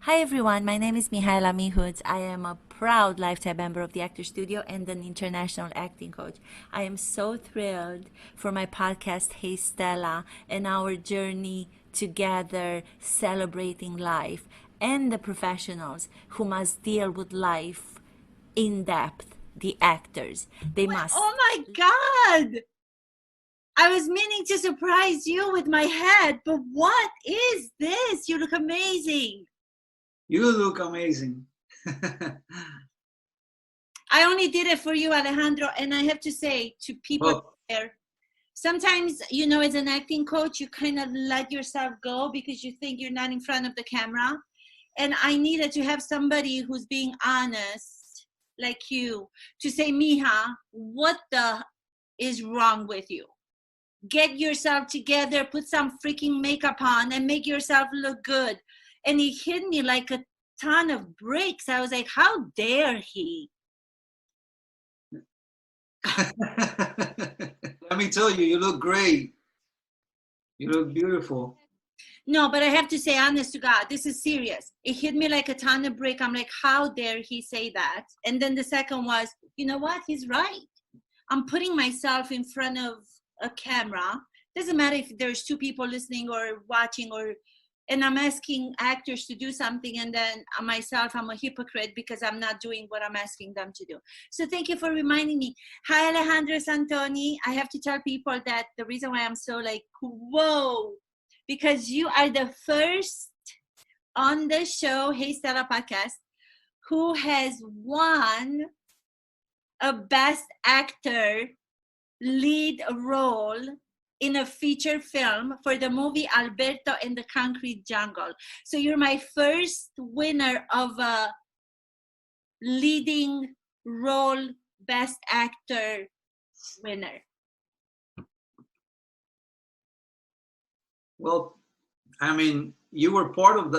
Hi everyone, my name is Mihaela Mihuds. I am a proud lifetime member of the Actor Studio and an international acting coach. I am so thrilled for my podcast, Hey Stella, and our journey together celebrating life and the professionals who must deal with life in depth, the actors. They must. Oh my God! I was meaning to surprise you with my head, but what is this? You look amazing. You look amazing. I only did it for you, Alejandro, and I have to say to people there, sometimes, as an acting coach, you kind of let yourself go because you think you're not in front of the camera. And I needed to have somebody who's being honest, like you, to say, Mija, what the is wrong with you? Get yourself together, put some freaking makeup on, and make yourself look good. And he hit me like a ton of bricks. I was like, how dare he? Let me tell you, you look great. You look beautiful. No, but I have to say, honest to God, this is serious. It hit me like a ton of brick. I'm like, how dare he say that? And then the second was, you know what? He's right. I'm putting myself in front of a camera. Doesn't matter if there's two people listening or watching, and I'm asking actors to do something, and then myself, I'm a hypocrite because I'm not doing what I'm asking them to do. So thank you for reminding me. Hi, Alejandro Santoni. I have to tell people that the reason why I'm so like, whoa, because you are the first on the show, Hey Stella podcast, who has won a Best Actor lead role in a feature film for the movie Alberto and the Concrete Jungle. So you're my first winner of a leading role Best Actor winner. Well, I mean, you were part of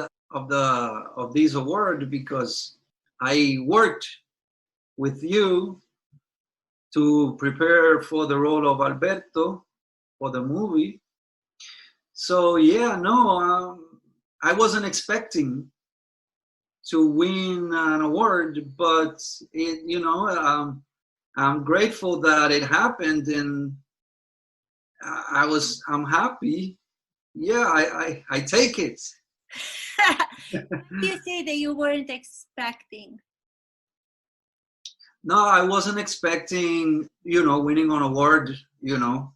this award because I worked with you to prepare for the role of Alberto for the movie. So yeah, no, I wasn't expecting to win an award, but I'm grateful that it happened, and I'm happy. Yeah, I take it. You say that you weren't expecting. No, I wasn't expecting, winning an award,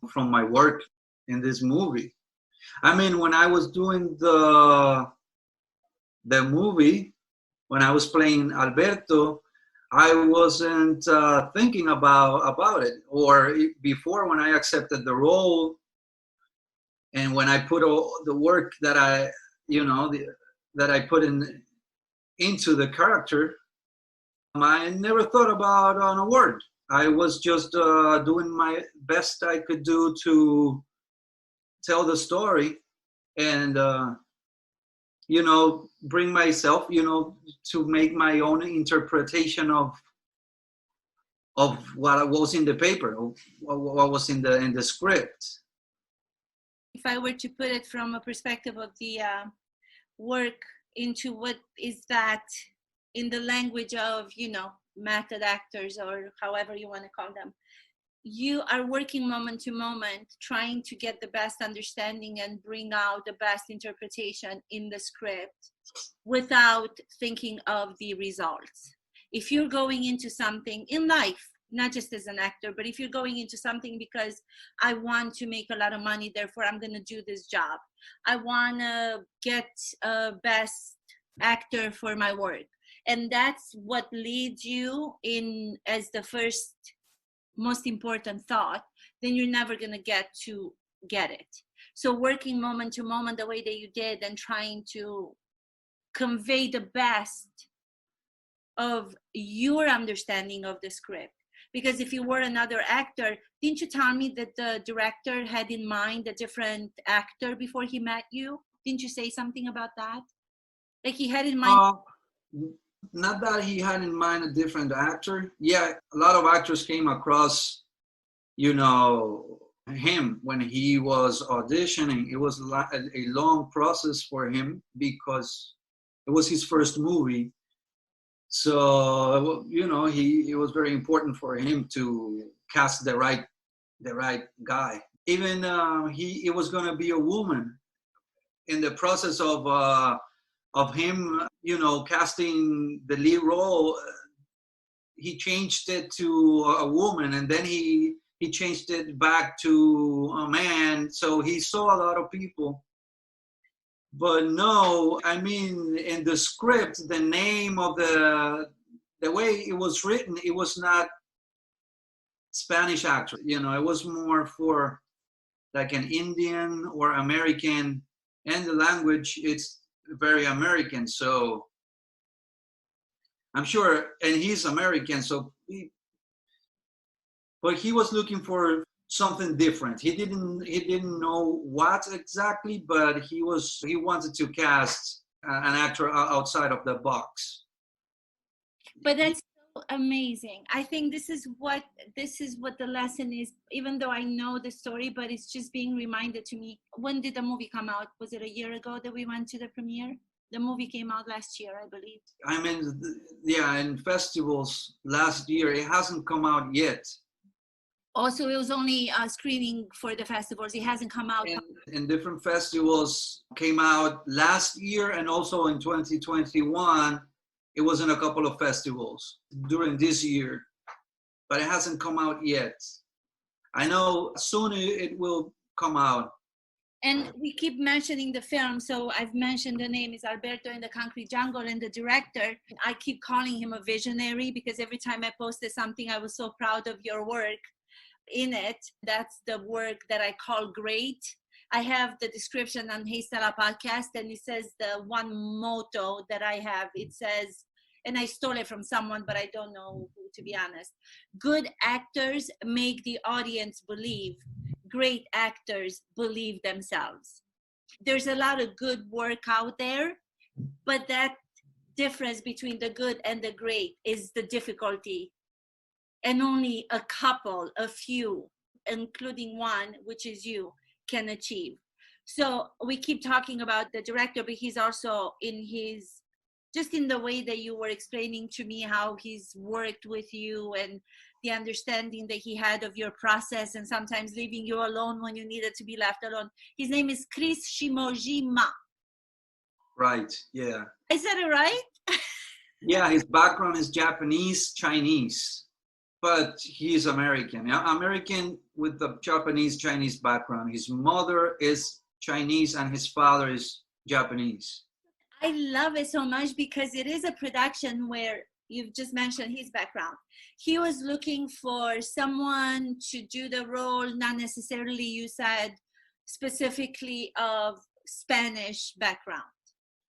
from my work in this movie. I mean, when I was doing the movie, when I was playing Alberto, I wasn't thinking about it. Or before, when I accepted the role, and when I put all the work that I put into the character, I never thought about an award. I was just doing my best I could do to tell the story and, bring myself, to make my own interpretation of what was in the paper, what was in the script. If I were to put it from a perspective of the work into what is that in the language of, method actors or however you want to call them, you are working moment to moment, trying to get the best understanding and bring out the best interpretation in the script without thinking of the results. If you're going into something in life, not just as an actor, but if you're going into something because I want to make a lot of money, therefore I'm going to do this job. I want to get a best actor for my work. And that's what leads you in as the first most important thought, then you're never going to get it. So working moment to moment the way that you did and trying to convey the best of your understanding of the script. Because if you were another actor, didn't you tell me that the director had in mind a different actor before he met you? Didn't you say something about that? Like he had in mind... Not that he had in mind a different actor. Yeah, a lot of actors came across, him when he was auditioning. It was a long process for him because It was his first movie. So, it was very important for him to cast the right guy. Even it was going to be a woman. In the process of him, casting the lead role, he changed it to a woman, and then he changed it back to a man. So he saw a lot of people. But no, I mean, in the script, the name of the way it was written, it was not Spanish actor. It was more for like an Indian or American, and the language, it's very American. So I'm sure, and he's American, so but he was looking for something different. He didn't know what exactly, but he wanted to cast an actor outside of the box. But that's so amazing. I think this is what the lesson is, even though I know the story, but it's just being reminded to me. When did the movie come out? Was it a year ago that we went to the premiere? The movie came out last year, I believe. I mean, yeah, in festivals last year. It hasn't come out yet. Also, it was only a screening for the festivals. It hasn't come out. In different festivals, came out last year, and also in 2021, it was in a couple of festivals during this year, but it hasn't come out yet. I know soon it will come out. And we keep mentioning the film, so I've mentioned the name is Alberto in the Concrete Jungle, and the director, I keep calling him a visionary because every time I posted something, I was so proud of your work in it. That's the work that I call great. I have the description on Hey Stella podcast, and it says the one motto that I have. It says, and I stole it from someone, but I don't know who, to be honest. Good actors make the audience believe. Great actors believe themselves. There's a lot of good work out there, but that difference between the good and the great is the difficulty. And only a few, including one, which is you, can achieve. So we keep talking about the director, but he's also just in the way that you were explaining to me how he's worked with you and the understanding that he had of your process and sometimes leaving you alone when you needed to be left alone. His name is Chris Shimojima. Right, yeah. I said it right? Yeah, his background is Japanese, Chinese, but he's American. American with the Japanese, Chinese background. His mother is Chinese and his father is Japanese. I love it so much because it is a production where you've just mentioned his background. He was looking for someone to do the role, not necessarily, you said, specifically of Spanish background.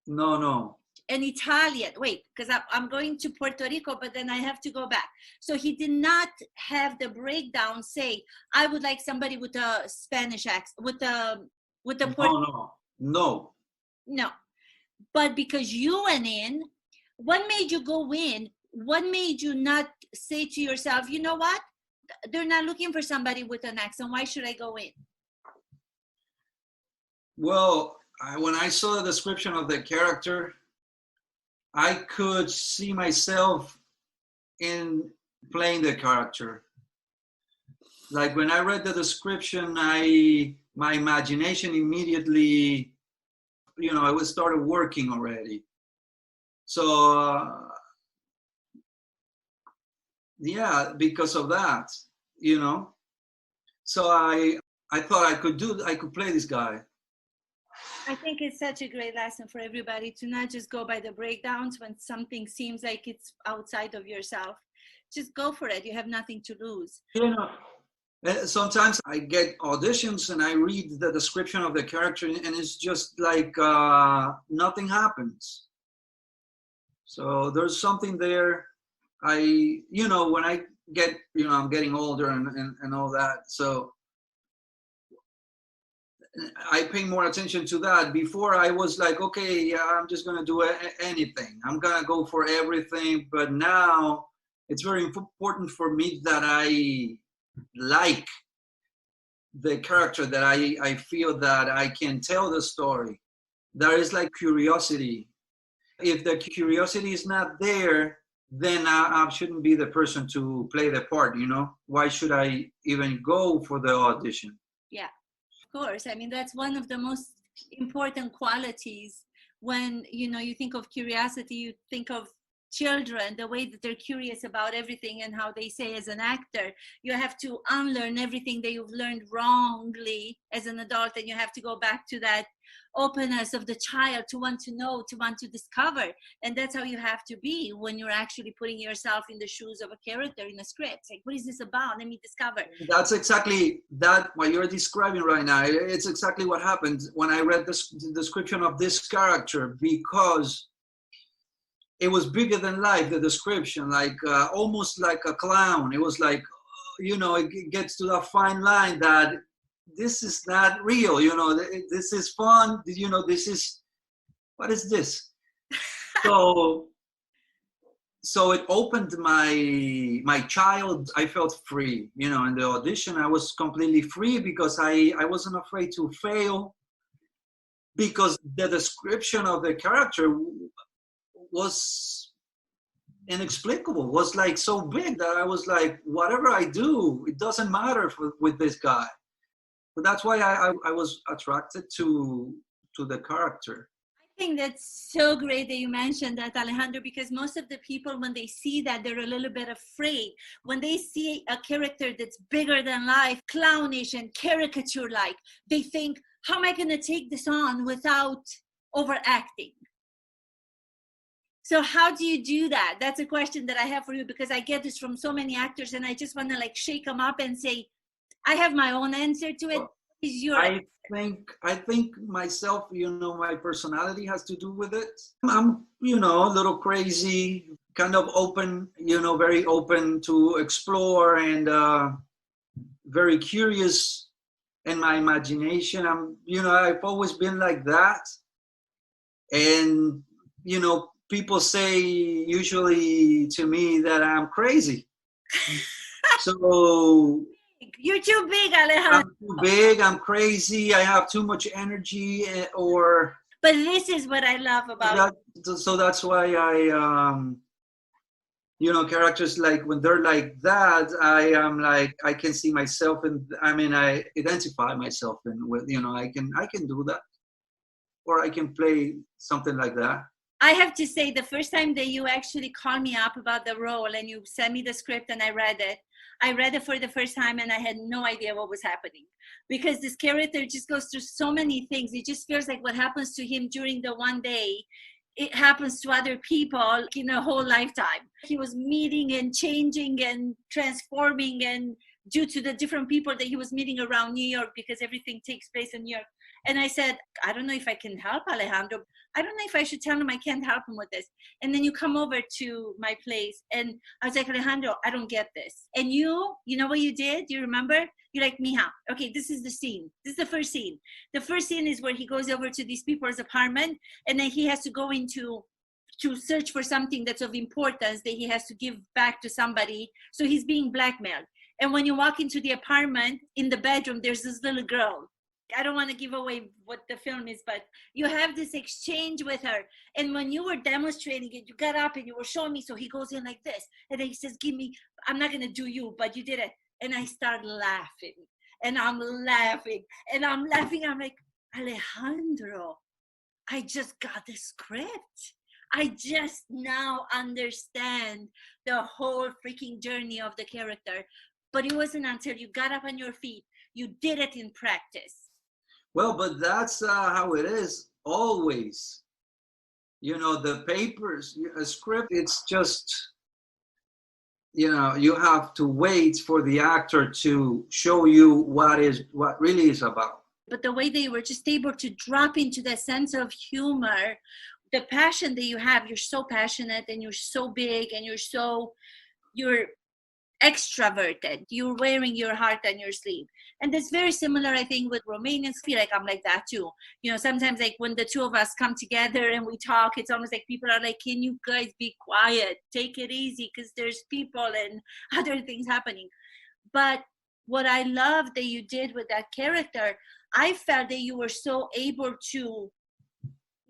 No. An Italian, wait, because I'm going to Puerto Rico, but then I have to go back. So he did not have the breakdown say, I would like somebody with a Spanish accent, with the No. But because you went in, what made you go in? What made you not say to yourself, you know what? They're not looking for somebody with an accent. Why should I go in? Well, when I saw the description of the character, I could see myself in playing the character. Like when I read the description, my imagination immediately, I was started working already. So, yeah, because of that, So I thought I could play this guy. I think it's such a great lesson for everybody to not just go by the breakdowns when something seems like it's outside of yourself. Just go for it. You have nothing to lose. Sometimes I get auditions and I read the description of the character and it's just like nothing happens. So there's something there. When I get, I'm getting older and all that. So I pay more attention to that. Before I was like, okay, yeah, I'm just going to do anything. I'm going to go for everything. But now it's very important for me that I like the character, that I feel that I can tell the story. There is like curiosity. If the curiosity is not there, then I shouldn't be the person to play the part, you know? Why should I even go for the audition? Yeah, of course. I mean, that's one of the most important qualities when, you know, you think of curiosity, you think of children, the way that they're curious about everything, and how they say as an actor, you have to unlearn everything that you've learned wrongly as an adult, and you have to go back to that openness of the child to want to know, to want to discover. And that's how you have to be when you're actually putting yourself in the shoes of a character in a script. It's like, what is this about? Let me discover. That's exactly that what you're describing right now. It's exactly what happened when I read the description of this character, because it was bigger than life, the description, like almost like a clown. It was like, you know, it gets to that fine line that this is not real, you know, this is fun, you know, this is, what is this? So it opened my child. I felt free, you know, in the audition. I was completely free because I wasn't afraid to fail, because the description of the character was inexplicable, was like so big that I was like, whatever I do, it doesn't matter with this guy. So that's why I was attracted to the character. I think that's so great that you mentioned that, Alejandro, because most of the people, when they see that, they're a little bit afraid. When they see a character that's bigger than life, clownish and caricature-like, they think, how am I going to take this on without overacting? So how do you do that? That's a question that I have for you, because I get this from so many actors, and I just want to like shake them up and say, I have my own answer to it. Is your I think myself, you know, my personality has to do with it. I'm, you know, a little crazy, kind of open, you know, very open to explore, and very curious in my imagination. You know, I've always been like that. And, you know, people say usually to me that I'm crazy. So you're too big, Alejandro. I'm too big, I'm crazy, I have too much energy, or... But this is what I love about that. So that's why I, you know, characters like, when they're like that, I am like, I can see myself in, I mean, I identify myself in with, you know, I can do that. Or I can play something like that. I have to say, the first time that you actually called me up about the role and you sent me the script and I read it for the first time, and I had no idea what was happening, because this character just goes through so many things. It just feels like what happens to him during the one day, it happens to other people in a whole lifetime. He was meeting and changing and transforming, and due to the different people that he was meeting around New York, because everything takes place in New York. And I said, I don't know if I can help Alejandro. I don't know if I should tell him I can't help him with this. And then you come over to my place, and I was like, Alejandro, I don't get this. And you know what you did? Do you remember? You're like, Mija, okay, this is the scene. This is the first scene. The first scene is where he goes over to these people's apartment, and then he has to go into to search for something that's of importance that he has to give back to somebody. So he's being blackmailed. And when you walk into the apartment, in the bedroom, there's this little girl. I don't want to give away what the film is, but you have this exchange with her. And when you were demonstrating it, you got up and you were showing me. So he goes in like this. And then he says, give me, I'm not going to do you, but you did it. And I start laughing. And I'm laughing. And I'm laughing. I'm like, Alejandro, I just got the script. I just now understand the whole freaking journey of the character. But it wasn't until you got up on your feet, you did it in practice. Well, but that's how it is always. You know, the papers, a script, it's just, you know, you have to wait for the actor to show you what really is about. But the way they were just able to drop into that sense of humor, the passion that you have, you're so passionate and you're so big and you're extroverted. You're wearing your heart on your sleeve. And that's very similar, I think, with Romanians. I feel like I'm like that too. You know, sometimes like when the two of us come together and we talk, it's almost like people are like, can you guys be quiet? Take it easy, because there's people and other things happening. But what I love that you did with that character, I felt that you were so able to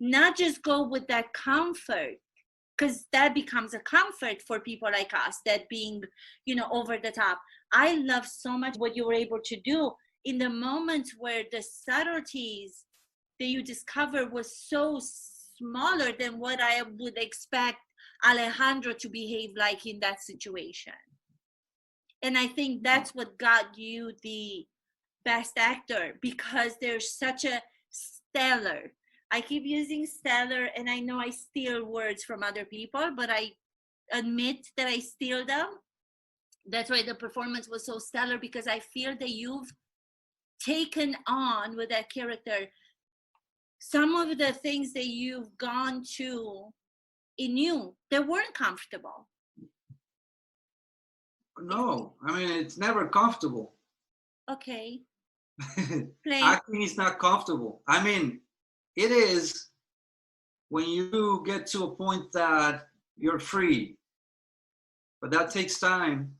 not just go with that comfort, because that becomes a comfort for people like us, that being, over the top. I love so much what you were able to do in the moments where the subtleties that you discover was so smaller than what I would expect Alejandro to behave like in that situation. And I think that's what got you the best actor, because there's such a stellar, I keep using stellar, and I know I steal words from other people, but I admit that I steal them. That's why the performance was so stellar, because I feel that you've taken on with that character some of the things that you've gone to in you that weren't comfortable. No, I mean, it's never comfortable. Okay. Acting is not comfortable. I mean, it is when you get to a point that you're free, but that takes time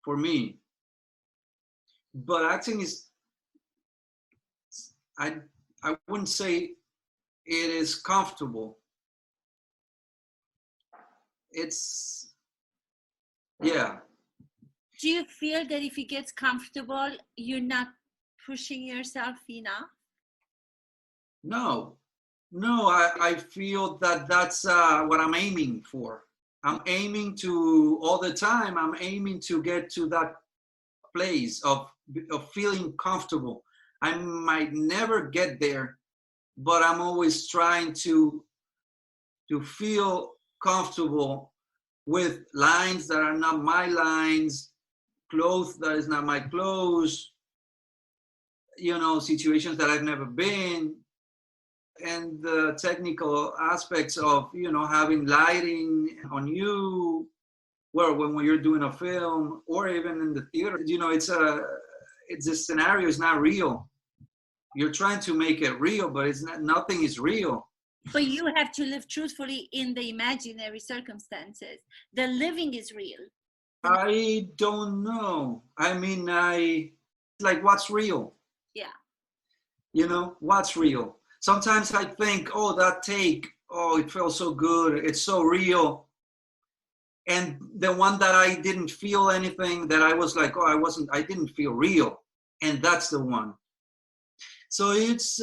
for me. But acting is, I wouldn't say it is comfortable. It's, yeah. Do you feel that if it gets comfortable, you're not pushing yourself enough? No, I feel that that's what I'm aiming for. I'm aiming to, all the time, I'm aiming to get to that place of feeling comfortable. I might never get there, but I'm always trying to feel comfortable with lines that are not my lines, clothes that is not my clothes, situations that I've never been, and the technical aspects of, having lighting on you, well, when you're doing a film or even in the theater, it's a scenario is not real. You're trying to make it real, but it's not, nothing is real. But you have to live truthfully in the imaginary circumstances. The living is real. I don't know. I mean, like, what's real? Yeah. What's real? Sometimes I think, oh, that take, oh, it felt so good. It's so real. And the one that I didn't feel anything, that I was like, oh, I didn't feel real. And that's the one. So it's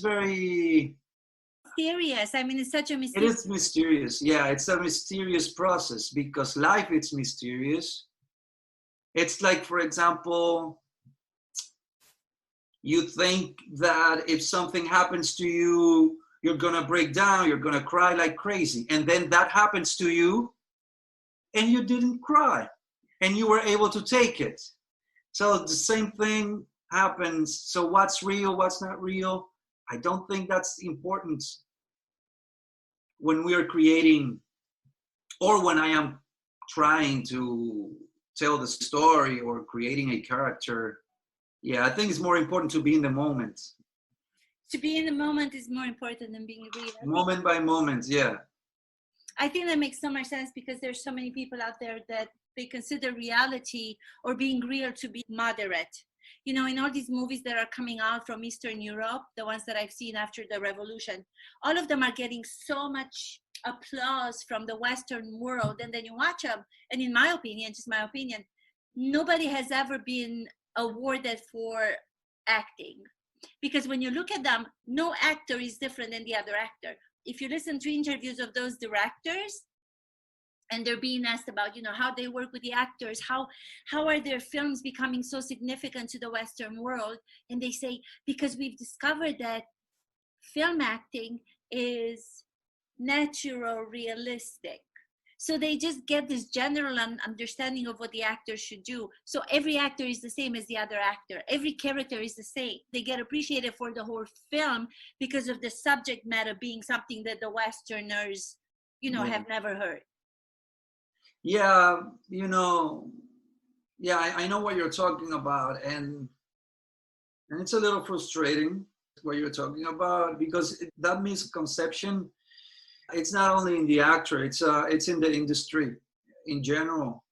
very mysterious. I mean, it's such a mysterious. It is mysterious. Yeah, it's a mysterious process, because life is mysterious. It's like, for example, you think that if something happens to you, you're gonna break down, you're gonna cry like crazy. And then that happens to you and you didn't cry and you were able to take it. So the same thing happens. So what's real, what's not real? I don't think that's important when we are creating, or when I am trying to tell the story or creating a character. Yeah, I think it's more important to be in the moment. To be in the moment is more important than being real. Moment by moment, yeah. I think that makes so much sense, because there's so many people out there that they consider reality or being real to be moderate. In all these movies that are coming out from Eastern Europe, the ones that I've seen after the revolution, all of them are getting so much applause from the Western world. And then you watch them, and in my opinion, just my opinion, nobody has ever been awarded for acting. Because when you look at them, no actor is different than the other actor. If you listen to interviews of those directors, and they're being asked about, how they work with the actors, how are their films becoming so significant to the Western world? And they say, because we've discovered that film acting is natural, realistic. So they just get this general understanding of what the actor should do. So every actor is the same as the other actor. Every character is the same. They get appreciated for the whole film because of the subject matter being something that the Westerners, have never heard. Yeah, I know what you're talking about. And it's a little frustrating what you're talking about, because that misconception, it's not only in the actor, it's in the industry in general,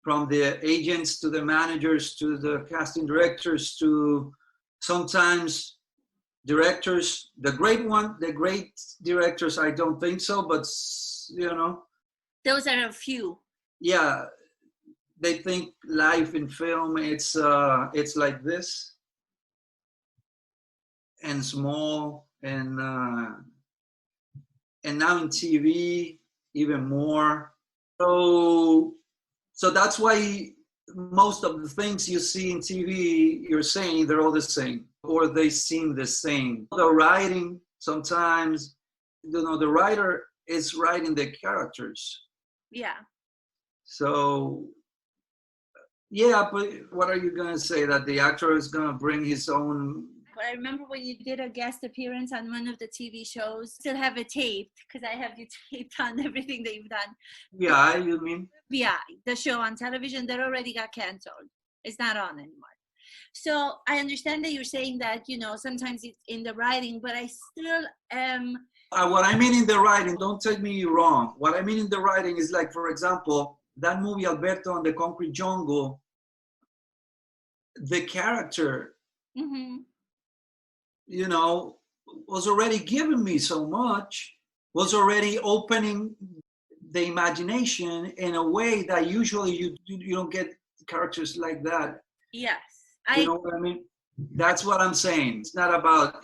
from the agents to the managers to the casting directors to sometimes directors, the great directors, I don't think so, but those are a few. Yeah, they think life in film it's like this and small, and now in TV even more. So that's why most of the things you see in TV, you're saying they're all the same, or they seem the same. The writing, sometimes, the writer is writing the characters. Yeah. So, yeah, but what are you going to say? That the actor is going to bring his own? But I remember when you did a guest appearance on one of the TV shows, still have it taped, because I have you taped on everything that you've done. Yeah, you mean? Yeah, the show on television that already got canceled. It's not on anymore. So I understand that you're saying that, sometimes it's in the writing, but I still am. What I mean in the writing, don't take me wrong. What I mean in the writing is, like, for example, that movie Alberto on the Concrete Jungle, the character, Mm-hmm. Was already giving me so much, was already opening the imagination in a way that usually you don't get characters like that. Yes. You know what I mean? That's what I'm saying. It's not about,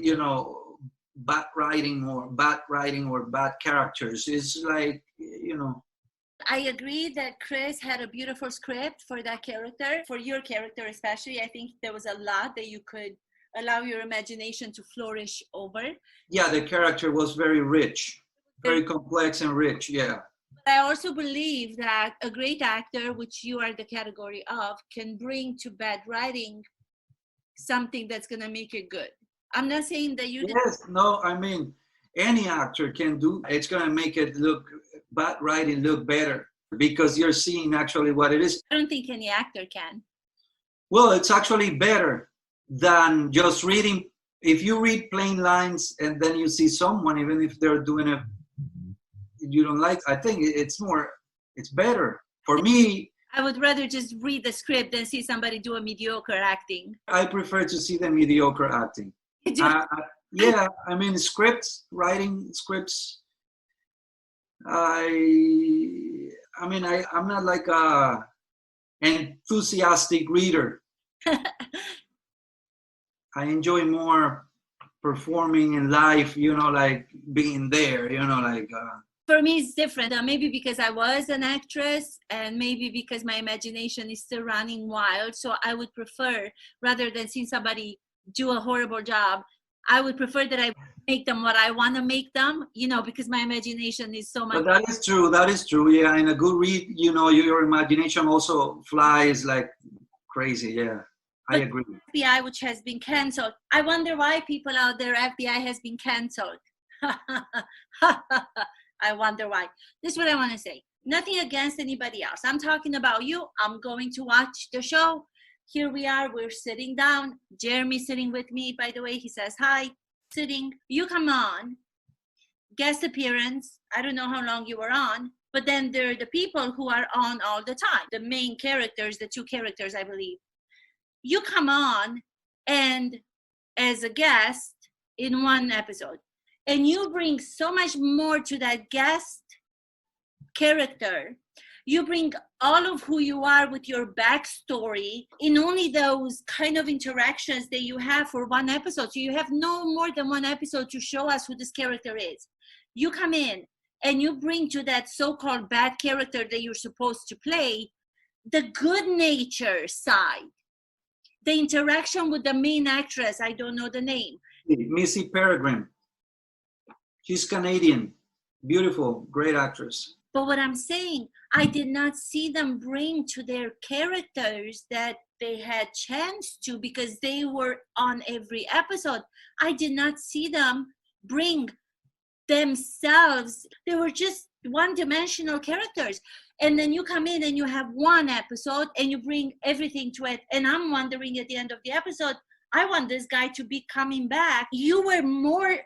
bad writing or bad characters. It's like, I agree that Chris had a beautiful script for that character, for your character especially. I think there was a lot that you could allow your imagination to flourish over. Yeah, the character was very rich, very complex and rich, yeah. I also believe that a great actor, which you are the category of, can bring to bad writing something that's going to make it good. I'm not saying that you... Yes, no, I mean, any actor can do, it's going to make it look, bad writing look better, because you're seeing actually what it is. I don't think any actor can. Well, it's actually better than just reading. If you read plain lines and then you see someone, even if they're doing it you don't like, I think it's better. For me, I would rather just read the script than see somebody do a mediocre acting. I prefer to see the mediocre acting. Yeah, I mean, writing scripts, I'm not like a enthusiastic reader. I enjoy more performing in live, like being there, For me, it's different. Maybe because I was an actress, and maybe because my imagination is still running wild. So I would prefer, rather than seeing somebody do a horrible job, I would prefer that I make them what I want to make them, because my imagination is so much. But that is true. Yeah, in a good read, your imagination also flies like crazy. Yeah. I agree. FBI, which has been canceled. I wonder why people out there, FBI has been canceled. I wonder why. This is what I want to say. Nothing against anybody else. I'm talking about you. I'm going to watch the show. Here we are. We're sitting down. Jeremy's sitting with me, by the way. He says hi. Sitting. You come on. Guest appearance. I don't know how long you were on. But then there are the people who are on all the time. The main characters, the two characters, I believe. You come on and as a guest in one episode, and you bring so much more to that guest character. You bring all of who you are with your backstory in only those kind of interactions that you have for one episode. So you have no more than one episode to show us who this character is. You come in and you bring to that so-called bad character that you're supposed to play the good nature side. The interaction with the main actress, I don't know the name. Missy Peregrine. She's Canadian. Beautiful, great actress. But what I'm saying, I did not see them bring to their characters that they had chance to, because they were on every episode. I did not see them bring themselves. They were just one-dimensional characters. And then you come in and you have one episode and you bring everything to it. And I'm wondering at the end of the episode, I want this guy to be coming back. You were more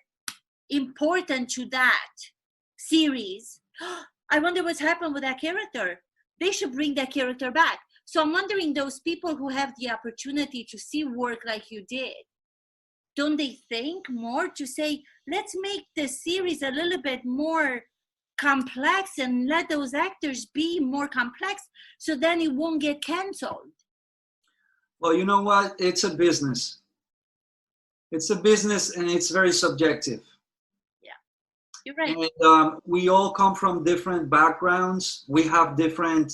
important to that series. I wonder what's happened with that character. They should bring that character back. So I'm wondering, those people who have the opportunity to see work like you did, don't they think more to say, let's make the series a little bit more complex and let those actors be more complex so then it won't get canceled? Well, you know what? It's a business. It's a business, and it's very subjective. Yeah, you're right. And we all come from different backgrounds. We have different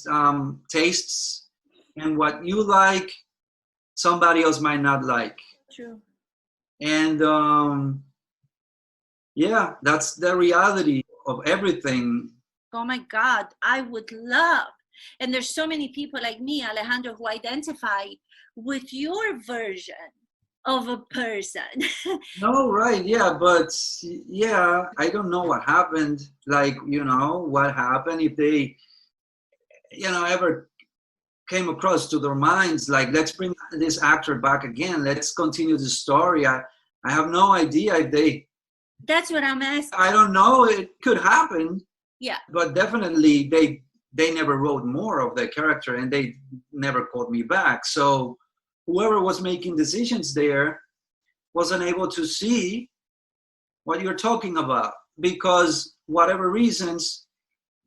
tastes. And what you like, somebody else might not like. True. And yeah, that's the reality of everything. Oh my God, I would love. And there's so many people like me, Alejandro, who identify with your version of a person. No, right, yeah, but yeah, I don't know what happened. Like, what happened if they, ever came across to their minds, like, let's bring this actor back again. Let's continue the story. I have no idea if they. That's what I'm asking. I don't know. It could happen. Yeah. But definitely they never wrote more of the character, and they never called me back. So whoever was making decisions there wasn't able to see what you're talking about, because whatever reasons,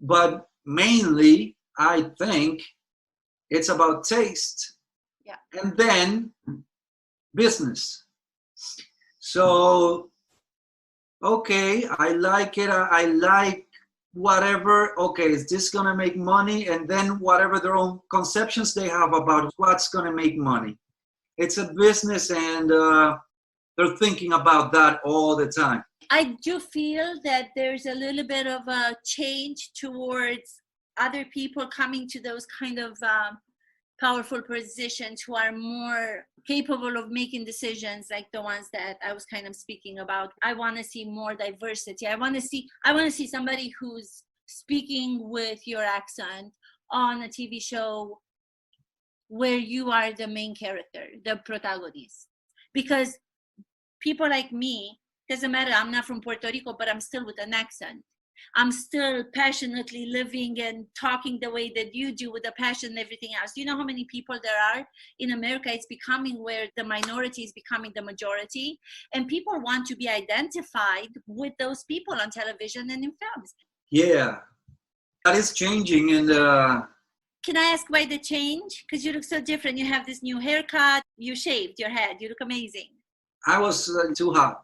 but mainly I think it's about taste. Yeah. And then business. So, okay, I like it. I like whatever. Okay, is this going to make money? And then whatever their own conceptions they have about what's going to make money. It's a business, and they're thinking about that all the time. I do feel that there's a little bit of a change towards other people coming to those kind of powerful positions who are more capable of making decisions, like the ones that I was kind of speaking about. I want to see more diversity. I want to see somebody who's speaking with your accent on a TV show where you are the main character, the protagonist. Because people like me, doesn't matter, I'm not from Puerto Rico, but I'm still with an accent. I'm still passionately living and talking the way that you do, with a passion and everything else. Do you know how many people there are in America? It's becoming where the minority is becoming the majority, and people want to be identified with those people on television and in films. Yeah, that is changing. And can I ask why the change? Because you look so different. You have this new haircut. You shaved your head. You look amazing. I was too hot.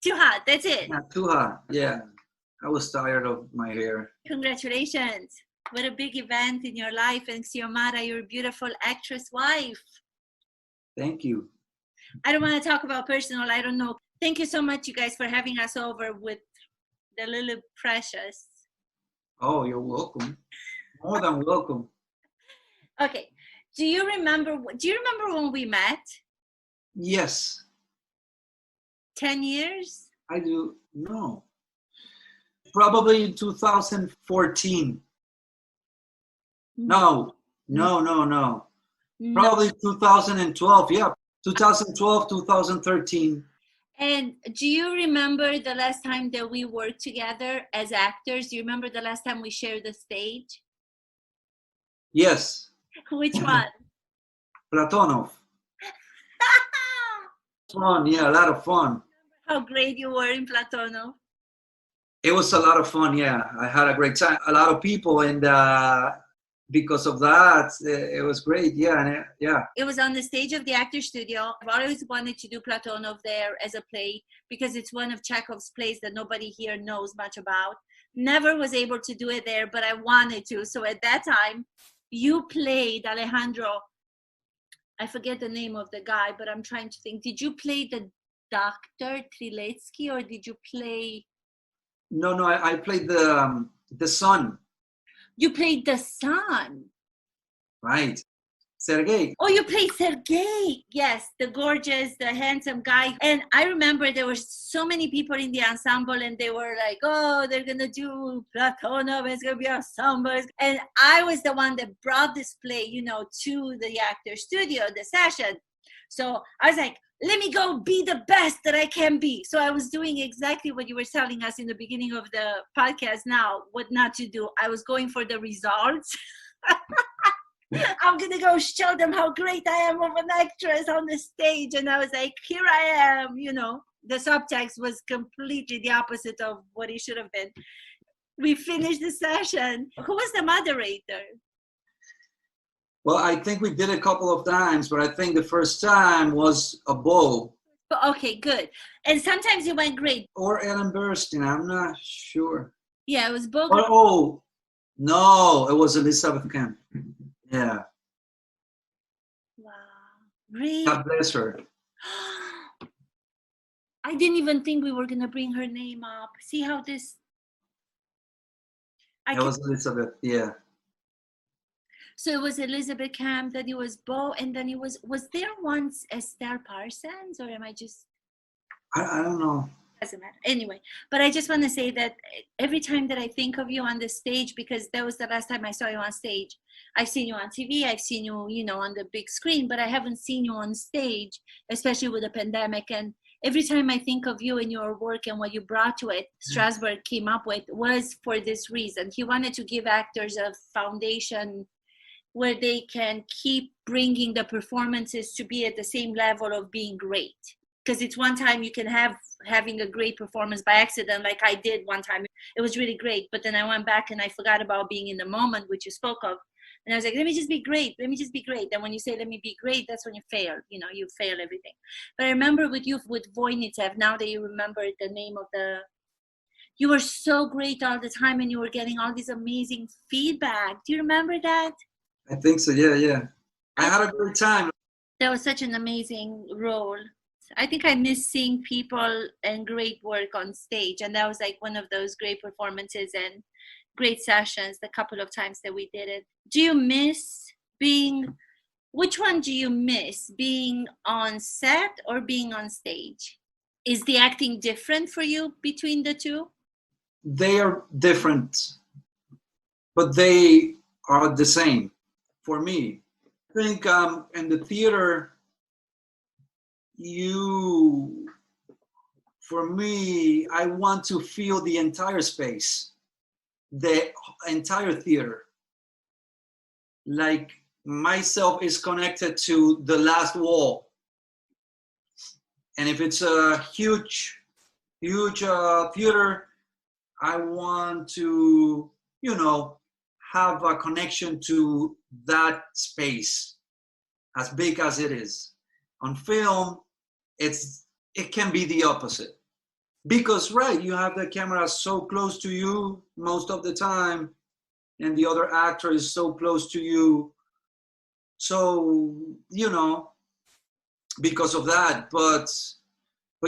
Too hot. That's it. Not too hot. Yeah. I was tired of my hair. Congratulations. What a big event in your life. And Xiomara, your beautiful actress wife. Thank you. I don't want to talk about personal. I don't know. Thank you so much, you guys, for having us over with the little precious. Oh, you're welcome. More than welcome. Okay. Do you remember when we met? Yes. 10 years? I do. No. Probably in 2014. No. Probably 2012. Yeah. 2012, 2013. And do you remember the last time that we worked together as actors? Do you remember the last time we shared the stage? Yes. Which one? Platonov. Fun, yeah, a lot of fun. How great you were in Platonov. It was a lot of fun, yeah. I had a great time. A lot of people, and because of that, it was great, yeah. It was on the stage of the Actors Studio. I've always wanted to do Platonov there as a play because it's one of Chekhov's plays that nobody here knows much about. Never was able to do it there, but I wanted to. So at that time, you played Alejandro. I forget the name of the guy, but I'm trying to think. Did you play the Dr. Triletsky, or did you play? No, I played the son. You played the son. Right. Sergei. Oh, you played Sergei. Yes, the gorgeous, the handsome guy. And I remember there were so many people in the ensemble, and they were like, oh, they're going to do Platonov, it's going to be a samba. And I was the one that brought this play, to the Actors Studio, the session. So I was like, let me go be the best that I can be. So I was doing exactly what you were telling us in the beginning of the podcast now, what not to do. I was going for the results. I'm going to go show them how great I am of an actress on the stage. And I was like, here I am, you know. The subtext was completely the opposite of what it should have been. We finished the session. Who was the moderator? Well, I think we did a couple of times, but I think the first time was a Bo. Okay, good. And sometimes it went great. Or Ellen Burstyn, I'm not sure. Yeah, it was Bo. Oh, no, it was Elizabeth Kemp. Yeah. Wow. Really? God bless her. I didn't even think we were going to bring her name up. See how this... It was Elizabeth, yeah. So it was Elizabeth Camp, then it was Bo, and then it was there once Estelle Parsons, or am I just... I don't know. Doesn't matter. Anyway, but I just want to say that every time that I think of you on the stage, because that was the last time I saw you on stage. I've seen you on TV, I've seen you, you know, on the big screen, but I haven't seen you on stage, especially with the pandemic. And every time I think of you and your work and what you brought to it, Strasberg came up with was for this reason. He wanted to give actors a foundation where they can keep bringing the performances to be at the same level of being great. Because it's one time you can having a great performance by accident, like I did one time. It was really great, but then I went back and I forgot about being in the moment, which you spoke of. And I was like, let me just be great. Let me just be great. And when you say, let me be great, that's when you fail. You know, you fail everything. But I remember with you, with Voynitsev, now that you remember the name of you were so great all the time and you were getting all this amazing feedback. Do you remember that? I think so, yeah. I had a great time. That was such an amazing role. I think I miss seeing people and great work on stage. And that was like one of those great performances and great sessions, the couple of times that we did it. Do you miss which one do you miss, being on set or being on stage? Is the acting different for you between the two? They are different, but they are the same for me. I think in the theater, for me, I want to feel the entire space, the entire theater. Like myself is connected to the last wall. And if it's a huge theater, I want to, have a connection to that space, as big as it is. On film, it can be the opposite. Because, right, you have the camera so close to you most of the time, and the other actor is so close to you. So, because of that, but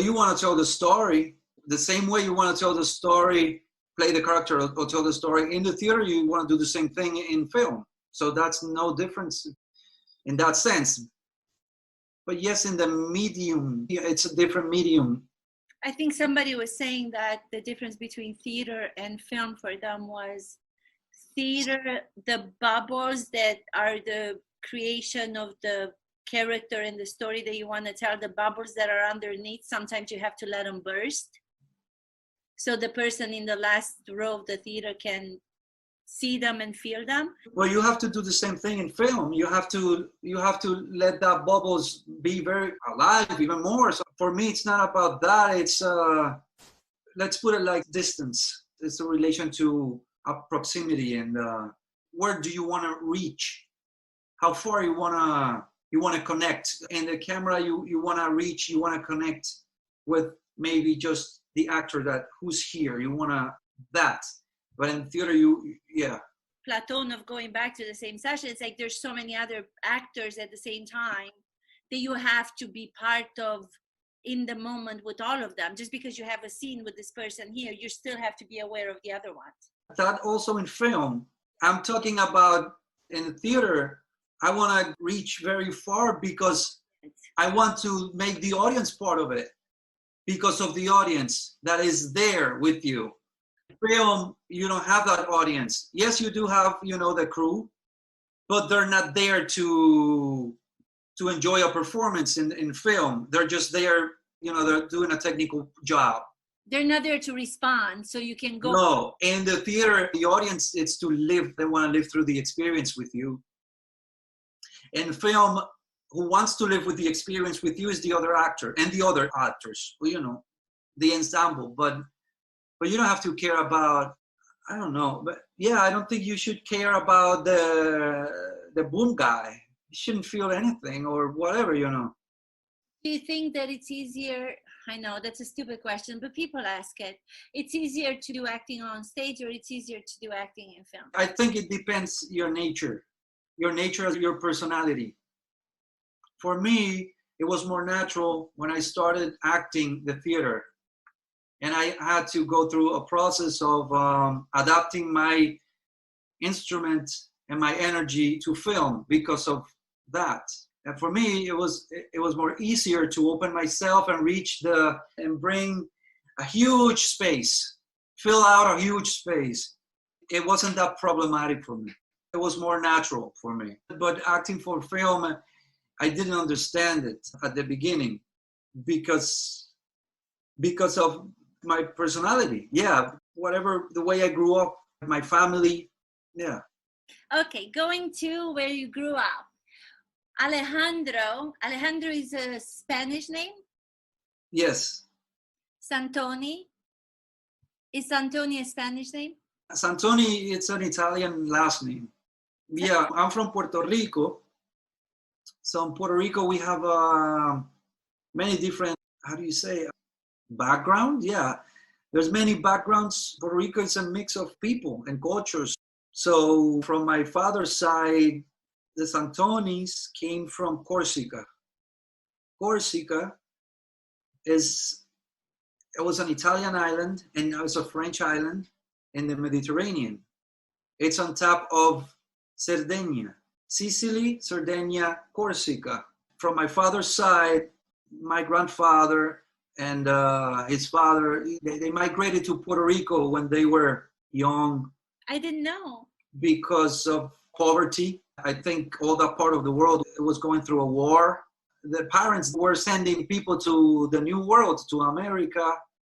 you want to tell the story the same way you want to tell the story, play the character or tell the story in the theater. You want to do the same thing in film. So that's no difference in that sense. But yes, in the medium, it's a different medium. I think somebody was saying that the difference between theater and film for them was theater, the bubbles that are the creation of the character and the story that you want to tell, the bubbles that are underneath, sometimes you have to let them burst. So the person in the last row of the theater can see them and feel them. Well, you have to do the same thing in film. You have to let that bubbles be very alive, even more. So for me, it's not about that. It's let's put it like distance. It's a relation to a proximity and where do you want to reach? How far you want to connect? In the camera, you want to reach. You want to connect with maybe just the actor who's here. You want that. But in theater, Platon of going back to the same session, it's like there's so many other actors at the same time that you have to be part of in the moment with all of them. Just because you have a scene with this person here, you still have to be aware of the other ones. That also in film. I'm talking about in the theater, I want to reach very far because I want to make the audience part of it because of the audience that is there with you. Film, you don't have that audience. Yes, you do have, the crew, but they're not there to enjoy a performance in film. They're just there, they're doing a technical job. They're not there to respond, so you can go. No, in the theater, the audience, it's to live. They want to live through the experience with you. In film, who wants to live with the experience with you is the other actor and the other actors, you know, the ensemble. But you don't have to care about, I don't know, but yeah, I don't think you should care about the boom guy. You shouldn't feel anything or whatever, you know. Do you think that it's easier? I know that's a stupid question, but people ask it. It's easier to do acting on stage, or it's easier to do acting in film? I think it depends your nature as your personality. For me, it was more natural when I started acting the theater, and I had to go through a process of adapting my instrument and my energy to film because of that. And for me, it was more easier to open myself and reach and bring a huge space, fill out a huge space. It wasn't that problematic for me. It was more natural for me. But acting for film, I didn't understand it at the beginning because of my personality. Yeah, whatever, the way I grew up, my family. Yeah. Okay, going to where you grew up. Alejandro is a Spanish name? Yes. Santoni? Is Santoni a Spanish name? Santoni, it's an Italian last name. Yeah, I'm from Puerto Rico. So in Puerto Rico, we have many different, how do you say, background? Yeah, there's many backgrounds. Puerto Rico is a mix of people and cultures. So from my father's side, the Santonis came from Corsica. Corsica it was an Italian island and it was a French island in the Mediterranean. It's on top of Sardinia, Sicily, Sardinia, Corsica. From my father's side, my grandfather and his father, they migrated to Puerto Rico when they were young. I didn't know. Because of poverty. I think all that part of the world was going through a war. The parents were sending people to the New World, to America.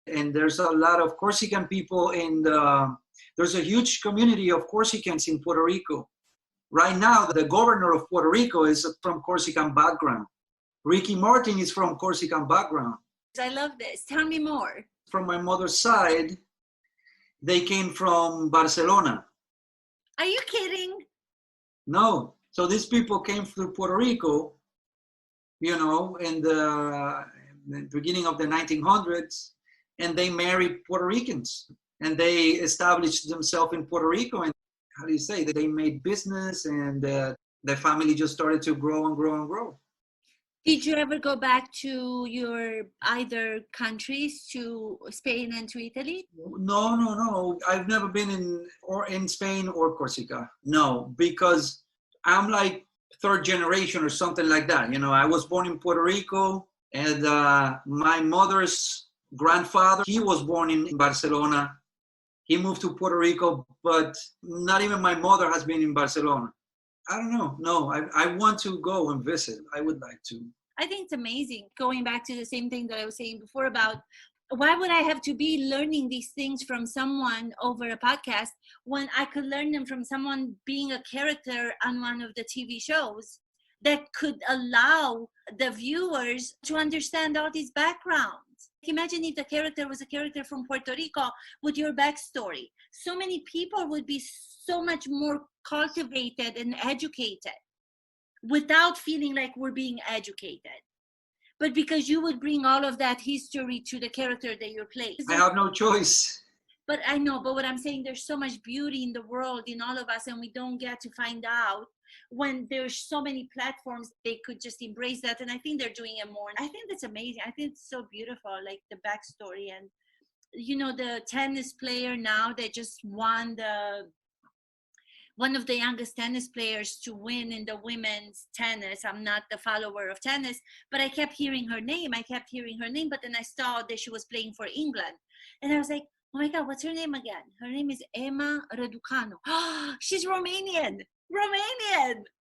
And there's a lot of Corsican people there's a huge community of Corsicans in Puerto Rico. Right now, the governor of Puerto Rico is from Corsican background. Ricky Martin is from Corsican background. I love this. Tell me more. From my mother's side, they came from Barcelona. Are you kidding? No. So these people came to Puerto Rico, you know, in the beginning of the 1900s, and they married Puerto Ricans. And they established themselves in Puerto Rico. And how do you say that? They made business, and the family just started to grow and grow and grow. Did you ever go back to your either countries, to Spain and to Italy? No. I've never been in Spain or Corsica. No, because I'm like third generation or something like that. You know, I was born in Puerto Rico, and my mother's grandfather, he was born in Barcelona. He moved to Puerto Rico, but not even my mother has been in Barcelona. I don't know. No, I want to go and visit. I would like to. I think it's amazing. Going back to the same thing that I was saying before about why would I have to be learning these things from someone over a podcast when I could learn them from someone being a character on one of the TV shows that could allow the viewers to understand all these backgrounds. Imagine if the character was a character from Puerto Rico with your backstory. So many people would be so much more cultivated and educated without feeling like we're being educated. But because you would bring all of that history to the character that you're playing. I have no choice. But I know, but what I'm saying, there's so much beauty in the world, in all of us, and we don't get to find out when there's so many platforms. They could just embrace that, and I think they're doing it more. I think that's amazing. I think it's so beautiful, like the backstory. And you know, the tennis player now, they just won one of the youngest tennis players to win in the women's tennis. I'm not the follower of tennis, but I kept hearing her name. But then I saw that she was playing for England, and I was like, oh my God, what's her name again? Her name is Emma Raducanu. Oh, she's Romanian.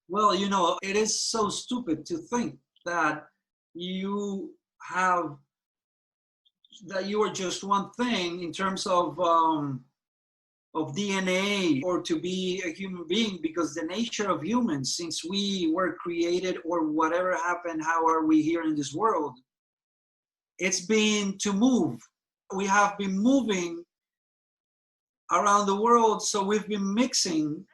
Well, you know, it is so stupid to think that you are just one thing in terms of of DNA or to be a human being, because the nature of humans, since we were created or whatever happened, how are we here in this world? It's been to move. We have been moving around the world, so we've been mixing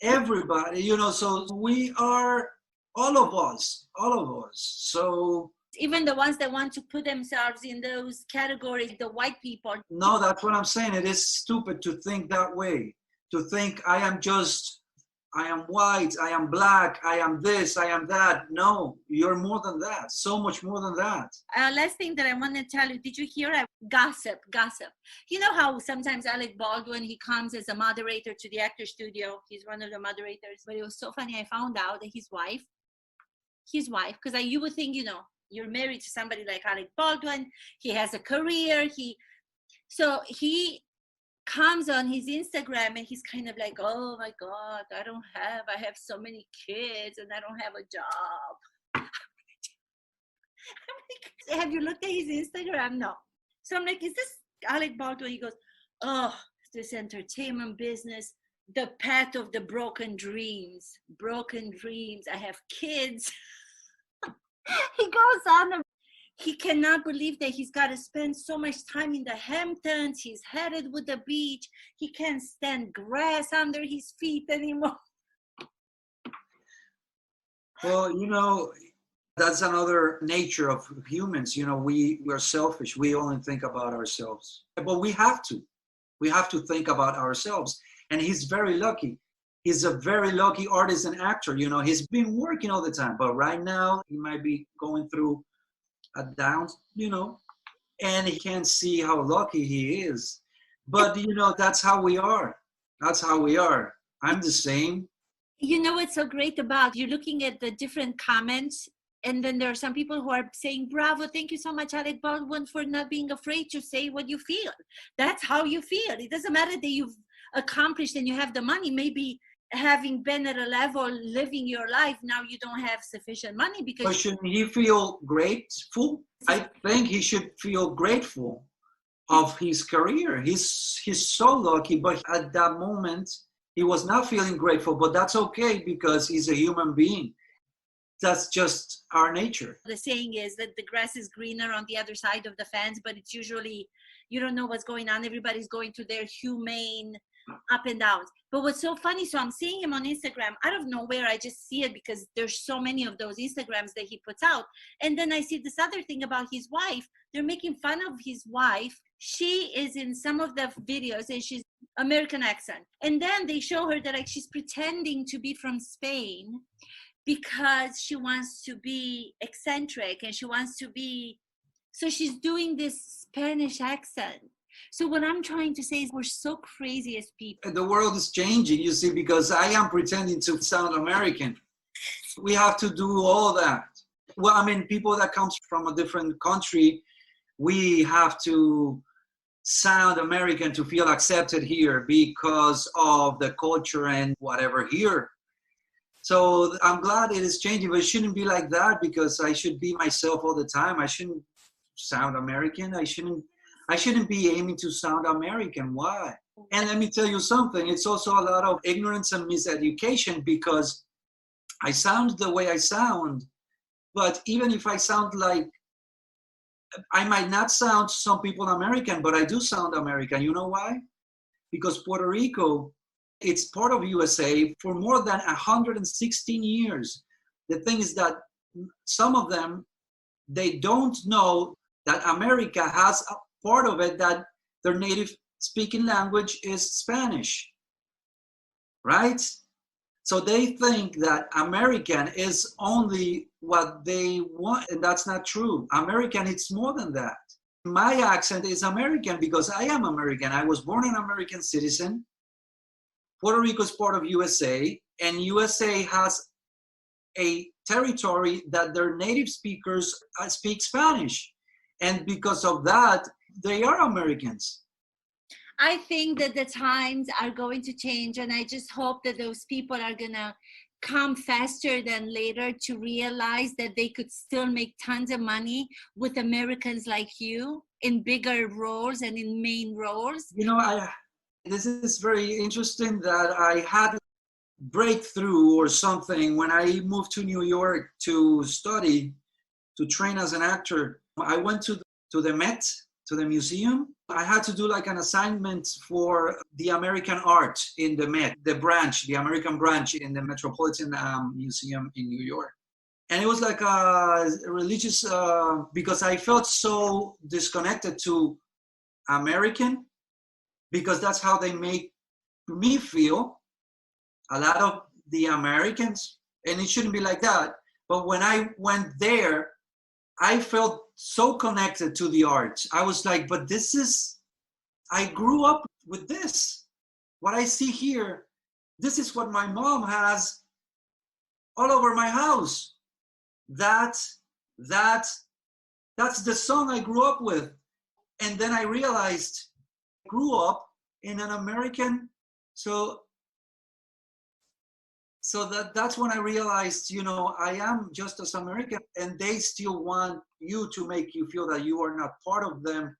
everybody, so we are all of us. So even the ones that want to put themselves in those categories, the white people. no, that's what I'm saying. It is stupid to think that way, to think I am white, I am black, I am this, I am that. No, you're more than that, so much more than that. Last thing that I want to tell you, did you hear gossip? You know how sometimes Alec Baldwin, he comes as a moderator to the actor studio. He's one of the moderators. But it was so funny. I found out that his wife, because you would think, you're married to somebody like Alec Baldwin. He has a career. So he comes on his Instagram and he's kind of like, oh my God, I have so many kids and I don't have a job. I'm like, have you looked at his Instagram? No. So I'm like, is this Alec Baldwin? He goes, oh, this entertainment business, the path of the broken dreams. I have kids. He goes on. He cannot believe that he's got to spend so much time in the Hamptons. He's headed with the beach. He can't stand grass under his feet anymore. Well, that's another nature of humans. We're selfish. We only think about ourselves. But we have to think about ourselves. And he's very lucky. He's a very lucky artist and actor. He's been working all the time. But right now, he might be going through a down, and he can't see how lucky he is. But, that's how we are. I'm the same. What's so great about you're looking at the different comments, and then there are some people who are saying, bravo, thank you so much, Alec Baldwin, for not being afraid to say what you feel. That's how you feel. It doesn't matter that you've accomplished and you have the money. Maybe having been at a level, living your life, now you don't have sufficient money because... But shouldn't he feel grateful? I think he should feel grateful of his career. He's so lucky, but at that moment, he was not feeling grateful, but that's okay because he's a human being. That's just our nature. The saying is that the grass is greener on the other side of the fence, but it's usually, you don't know what's going on. Everybody's going through their humane up and downs. But what's so funny, so I'm seeing him on Instagram out of nowhere. I just see it because there's so many of those Instagrams that he puts out. And then I see this other thing about his wife. They're making fun of his wife. She is in some of the videos and she's American accent. And then they show her that like she's pretending to be from Spain because she wants to be eccentric and she wants to be, so she's doing this Spanish accent. So what I'm trying to say is we're so crazy as people. The world is changing, you see, because I am pretending to sound American. We have to do all that. Well, I mean, people that comes from a different country, we have to sound American to feel accepted here because of the culture and whatever here. So I'm glad it is changing, but it shouldn't be like that because I should be myself all the time. I shouldn't sound American. I shouldn't be aiming to sound American. Why? And let me tell you something. It's also a lot of ignorance and miseducation because I sound the way I sound. But even if I sound like, I might not sound to some people American, but I do sound American. You know why? Because Puerto Rico, it's part of USA for more than 116 years. The thing is that some of them, they don't know that America has a part of it that their native speaking language is Spanish, right? So they think that American is only what they want, and that's not true. American, it's more than that. My accent is American because I am American. I was born an American citizen. Puerto Rico is part of USA, and USA has a territory that their native speakers speak Spanish. And because of that, they are Americans. I think that the times are going to change, and I just hope that those people are going to come faster than later to realize that they could still make tons of money with Americans like you in bigger roles and in main roles. You know, This is very interesting that I had a breakthrough or something when I moved to New York to study, to train as an actor. I went to the Met, to the museum. I had to do like an assignment for the American art in the Met, the American branch in the Metropolitan Museum in New York. And it was like a religious, because I felt so disconnected to American, because that's how they make me feel, a lot of the Americans, and it shouldn't be like that. But when I went there, I felt so connected to the art. I was like, but I grew up with this. What I see here, this is what my mom has all over my house. That's the song I grew up with. And then I realized I grew up in an American, so that's when I realized, I am just as American, and they still want you to make you feel that you are not part of them,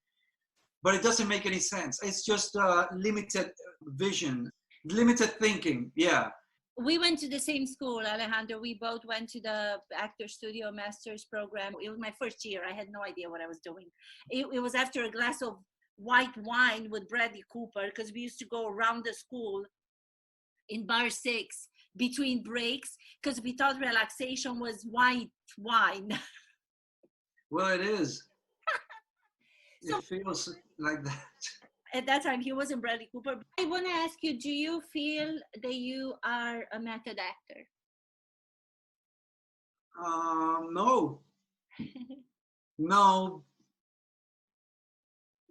but it doesn't make any sense. It's just limited vision, limited thinking. Yeah. We went to the same school, Alejandro. We both went to the Actor Studio Master's program. It was my first year. I had no idea what I was doing. It was after a glass of white wine with Bradley Cooper, because we used to go around the school in bar 6 between breaks, because we thought relaxation was white wine. Well, it is. It feels like that. At that time, he wasn't Bradley Cooper. I want to ask you, do you feel that you are a method actor? No.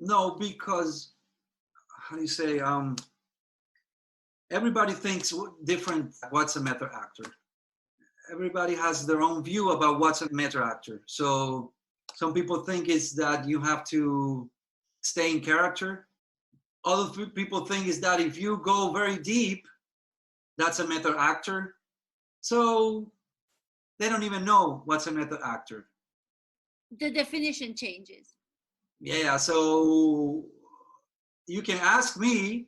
No, because, how do you say, everybody thinks different what's a method actor. Everybody has their own view about what's a method actor. So some people think it's that you have to stay in character. Other people think is that if you go very deep, that's a method actor. So they don't even know what's a method actor. The definition changes. Yeah, so you can ask me,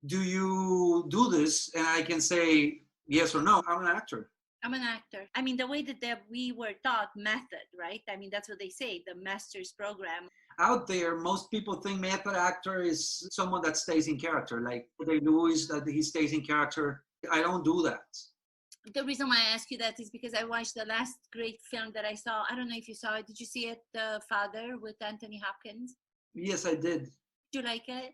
do you do this? And I can say yes or no. I'm an actor. I'm an actor. I mean, the way that we were taught method, right? I mean, that's what they say, the master's program. Out there, most people think method actor is someone that stays in character, like Day-Lewis, that he stays in character. I don't do that. The reason why I ask you that is because I watched the last great film that I saw. I don't know if you saw it. Did you see it, The Father, with Anthony Hopkins? Yes, I did. Did you like it?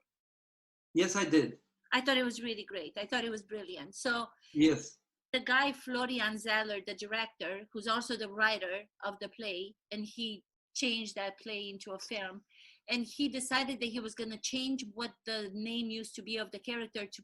Yes, I did. I thought it was really great. I thought it was brilliant. So yes. The guy, Florian Zeller, the director, who's also the writer of the play, and he changed that play into a film, and he decided that he was going to change what the name used to be of the character to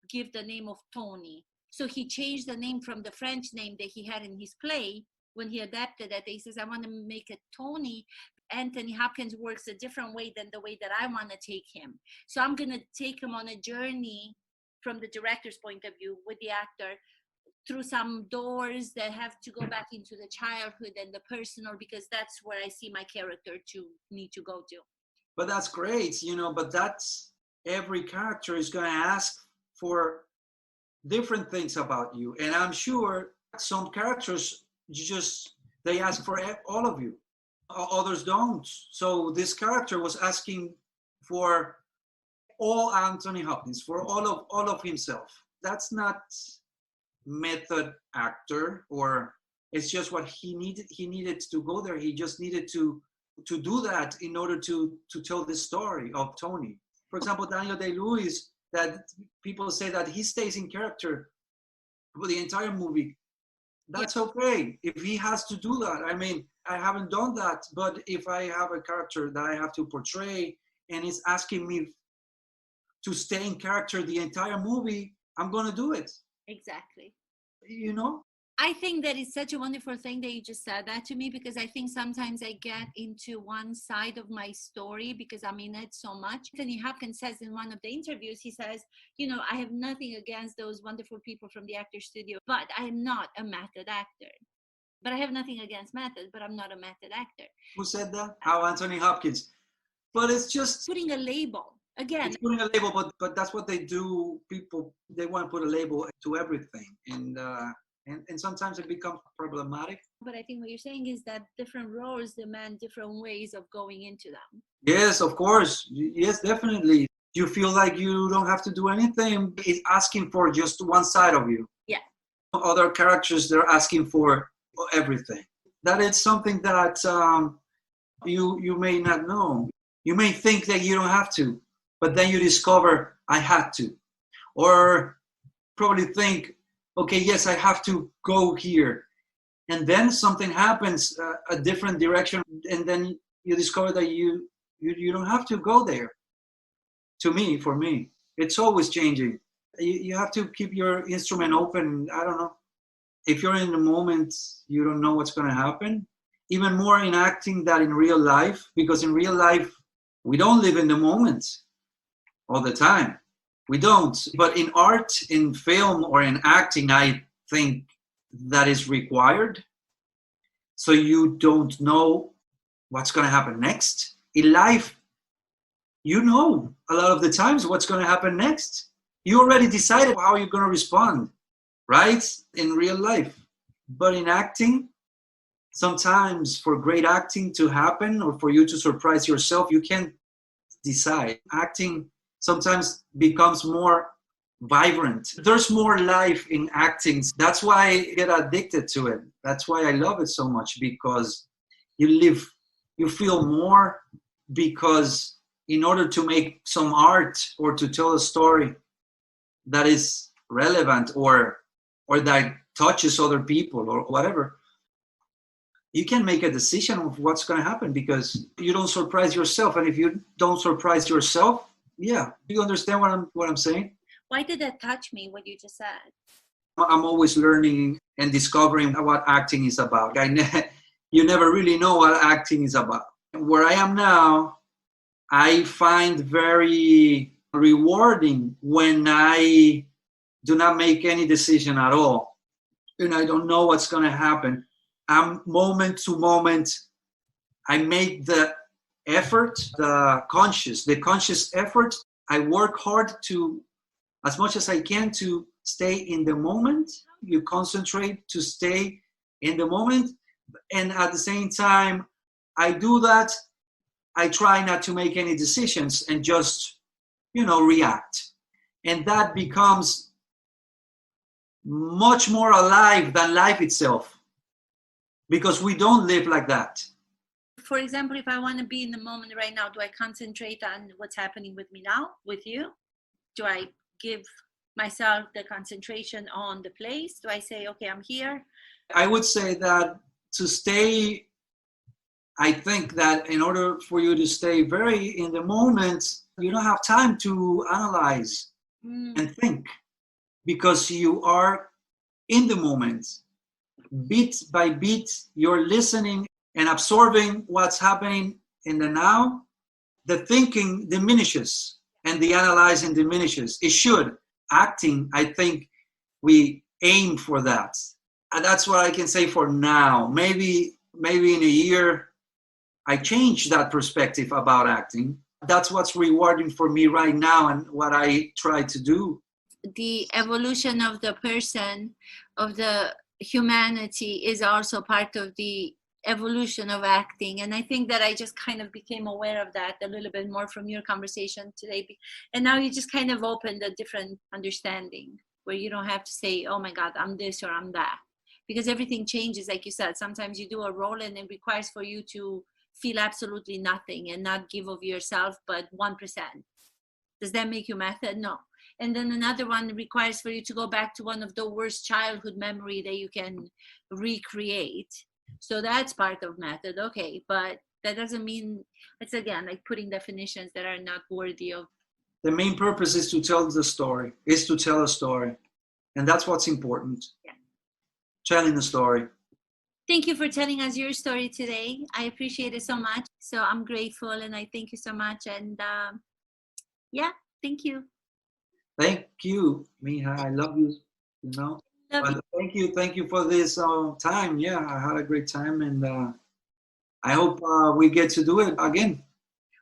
give the name of Tony. So he changed the name from the French name that he had in his play. When he adapted that, he says, I want to make it Tony. Anthony Hopkins works a different way than the way that I want to take him. So I'm going to take him on a journey from the director's point of view with the actor through some doors that have to go back into the childhood and the personal, because that's where I see my character to need to go to. But that's great, but that's every character is going to ask for different things about you. And I'm sure some characters they ask for all of you. Others don't. So this character was asking for all Anthony Hopkins, for all of himself. That's not method actor, or it's just what he needed to go there. He just needed to do that in order to tell the story of Tony. For example, Daniel Day-Lewis, that people say that he stays in character for the entire movie. That's okay if he has to do that. I mean, I haven't done that, but if I have a character that I have to portray and it's asking me to stay in character the entire movie, I'm going to do it. Exactly. I think that is such a wonderful thing that you just said that to me, because I think sometimes I get into one side of my story because I'm in it so much. Anthony Hopkins says in one of the interviews, he says, I have nothing against those wonderful people from the Actor Studio, but I'm not a method actor. But I have nothing against methods, but I'm not a method actor. Who said that? Anthony Hopkins. But it's just putting a label. Again, It's putting a label, but that's what they do. People, they want to put a label to everything, and sometimes it becomes problematic. but I think what you're saying is that different roles demand different ways of going into them. Yes, of course. Yes, definitely. You feel like you don't have to do anything. It's asking for just one side of you. Yeah. Other characters, they're asking for everything. That is something that you may not know. You may think that you don't have to, but then you discover I had to. Or probably think, okay, yes, I have to go here. And then something happens, a different direction, and then you discover that you don't have to go there. For me, it's always changing. You have to keep your instrument open. I don't know. If you're in the moment, you don't know what's going to happen. Even more in acting than in real life, because in real life, we don't live in the moment all the time. We don't. But in art, in film, or in acting, I think that is required. So you don't know what's going to happen next. In life, you know a lot of the times what's going to happen next. You already decided how you're going to respond, right? In real life. But in acting, sometimes for great acting to happen or for you to surprise yourself, you can't decide. Acting sometimes becomes more vibrant. There's more life in acting. That's why I get addicted to it. That's why I love it so much, because you feel more, because in order to make some art or to tell a story that is relevant or that touches other people or whatever, you can make a decision of what's going to happen, because you don't surprise yourself. And if you don't surprise yourself, yeah, you understand what I'm saying? Why did that touch me, what you just said? I'm always learning and discovering what acting is about. You never really know what acting is about. Where I am now, I find very rewarding when I do not make any decision at all, and I don't know what's going to happen. I'm moment to moment. I make the effort, the conscious effort. I work hard to, as much as I can, to stay in the moment. You concentrate to stay in the moment, and at the same time, I do that. I try not to make any decisions and just, react. And that becomes much more alive than life itself, because we don't live like that. For example, if I want to be in the moment right now, do I concentrate on what's happening with me now, with you? Do I give myself the concentration on the place? Do I say, okay, I'm here? I would say that to stay, I think that in order for you to stay very in the moment, you don't have time to analyze and think, because you are in the moment. Bit by bit, you're listening and absorbing what's happening in the now. The thinking diminishes and the analyzing diminishes. It should. Acting, I think we aim for that. And that's what I can say for now. Maybe in a year, I change that perspective about acting. That's what's rewarding for me right now and what I try to do. The evolution of the person, of the humanity, is also part of the evolution of acting. And I think that I just kind of became aware of that a little bit more from your conversation today. And now you just kind of opened a different understanding where you don't have to say, oh my God, I'm this or I'm that. Because everything changes, like you said. Sometimes you do a role and it requires for you to feel absolutely nothing and not give of yourself but 1%. Does that make you method? No. And then another one requires for you to go back to one of the worst childhood memory that you can recreate. So that's part of method. Okay, but that doesn't mean, it's again like putting definitions that are not worthy of. The main purpose is to tell the story, is to tell a story. And that's what's important. Yeah. Telling the story. Thank you for telling us your story today. I appreciate it so much. So I'm grateful and I thank you so much. And yeah, thank you. Thank you, Mija. I love you. Thank you for this time. Yeah, I had a great time, and I hope we get to do it again.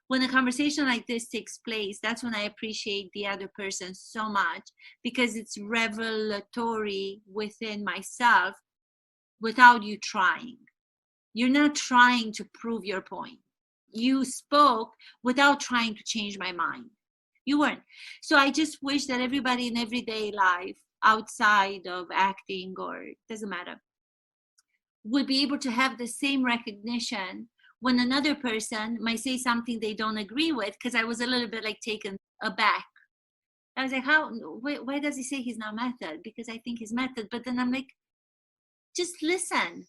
when a conversation like this takes place, that's when I appreciate the other person so much, because it's revelatory within myself without you trying. You're not trying to prove your point. You spoke without trying to change my mind. You weren't. So I just wish that everybody in everyday life, outside of acting, or it doesn't matter, would be able to have the same recognition when another person might say something they don't agree with, because I was a little bit like taken aback. I was like, why does he say he's not method? Because I think he's method. But then I'm like, just listen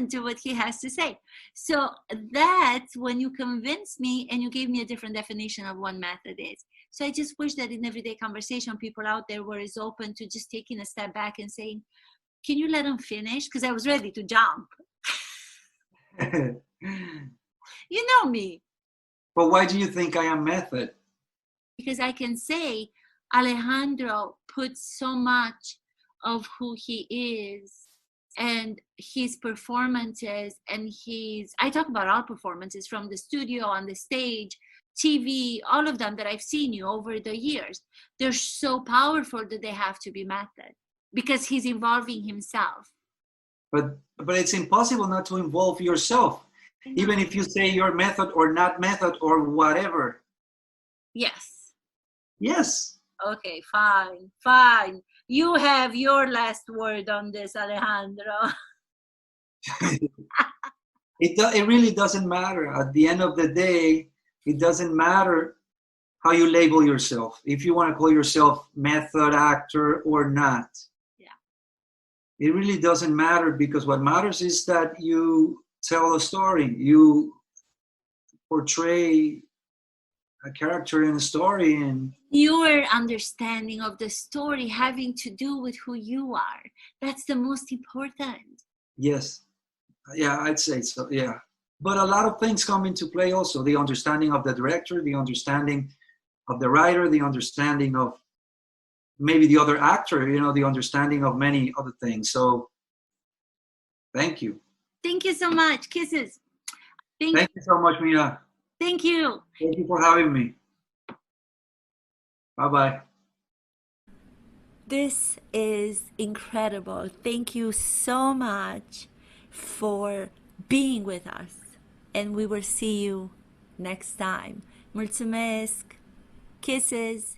to what he has to say. So that's when you convinced me and you gave me a different definition of what method is. So I just wish that in everyday conversation, people out there were as open to just taking a step back and saying, can you let him finish? Because I was ready to jump. You know me. But why do you think I am method? Because I can say Alejandro puts so much of who he is and his performances, and I talk about all performances from the studio, on the stage, TV, all of them that I've seen you over the years. They're so powerful that they have to be method, because he's involving himself. But it's impossible not to involve yourself, even if you say you're method or not method or whatever. Yes. Yes. Okay, fine. You have your last word on this, Alejandro. It really doesn't matter. At the end of the day, it doesn't matter how you label yourself. If you want to call yourself method actor or not. Yeah. It really doesn't matter, because what matters is that you tell a story. You portray a character in a story, and your understanding of the story having to do with who you are. That's the most important. Yes. Yeah, I'd say so. Yeah. But a lot of things come into play also. The understanding of the director, the understanding of the writer, the understanding of maybe the other actor, the understanding of many other things. So thank you. Thank you so much. Kisses. Thank you so much, Mia. Thank you. Thank you for having me. Bye-bye. This is incredible. Thank you so much for being with us. And we will see you next time. Mulțumesc. Kisses.